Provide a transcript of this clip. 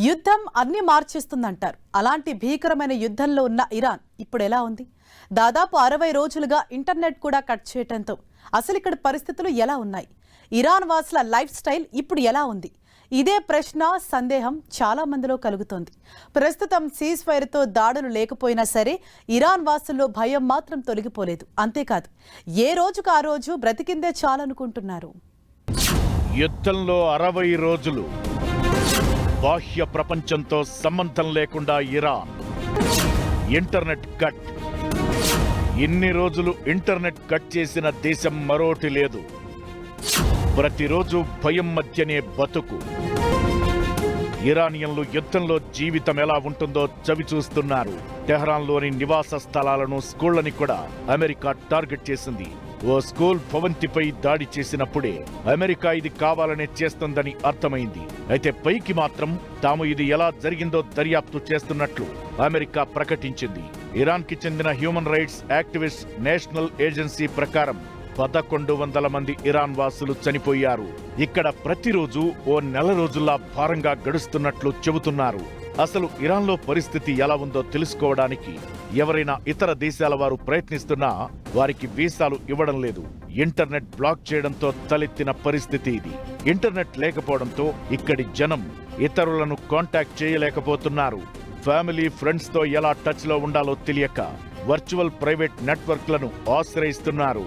యుద్ధం అన్ని మార్చేస్తుందంటారు. అలాంటి భీకరమైన యుద్ధంలో ఉన్న ఇరాన్ ఇప్పుడు ఎలా ఉంది? దాదాపు 60 రోజులుగా ఇంటర్నెట్ కూడా కట్ చేయడంతో అసలు ఇక్కడ పరిస్థితులు ఎలా ఉన్నాయి? ఇరాన్ వాసుల లైఫ్ స్టైల్ ఇప్పుడు ఎలా ఉంది? ఇదే ప్రశ్న, సందేహం చాలా మందిలో కలుగుతోంది. ప్రస్తుతం సీజ్ ఫైర్తో దాడులు లేకపోయినా సరే ఇరాన్ వాసుల్లో భయం మాత్రం తొలగిపోలేదు. అంతేకాదు, ఏ రోజుకు ఆ రోజు బ్రతికిందే చాలనుకుంటున్నారు. యుద్ధంలో 60 రోజులు, బాహ్య ప్రపంచంతో సంబంధం లేకుండా ఇరాన్, ఇంటర్నెట్ కట్. ఇన్ని రోజులు ఇంటర్నెట్ కట్ చేసిన దేశం మరోటి లేదు. ప్రతిరోజు భయం మధ్యనే బతుకు. ఇరానియన్లు యుద్ధంలో జీవితం ఎలా ఉంటుందో చవి చూస్తున్నారు. టెహరాన్లోని నివాస స్థలాలను, స్కూళ్లని కూడా అమెరికా టార్గెట్ చేసింది. ఓ స్కూల్ భవంతిపై దాడి చేసినప్పుడే అమెరికా ఇది కావాలనే చేస్తుందని అర్థమైంది. అయితే పైకి మాత్రం తాము ఇది ఎలా జరిగిందో దర్యాప్తు చేస్తున్నట్లు అమెరికా ప్రకటించింది. ఇరాన్కి చెందిన human rights activist national agency ప్రకారం 1100 మంది ఇరాన్ వాసులు చనిపోయారు. ఇక్కడ ప్రతిరోజు ఓ నెల రోజుల్లా భారంగా గడుస్తున్నట్లు చెబుతున్నారు. అసలు ఇరాన్లో పరిస్థితి ఎలా ఉందో తెలుసుకోవడానికి ఎవరైనా ఇతర దేశాల వారు ప్రయత్నిస్తున్నా వారికి వీసాలు ఇవ్వడం లేదు. ఇంటర్నెట్ బ్లాక్ చేయడంతో తలెత్తిన పరిస్థితి ఇది. ఇంటర్నెట్ లేకపోవడంతో ఇక్కడి జనం ఇతరులను కాంటాక్ట్ చేయలేకపోతున్నారు. ఫ్యామిలీ, ఫ్రెండ్స్ తో ఎలా టచ్ లో ఉండాలో తెలియక వర్చువల్ ప్రైవేట్ నెట్వర్క్లను ఆశ్రయిస్తున్నారు.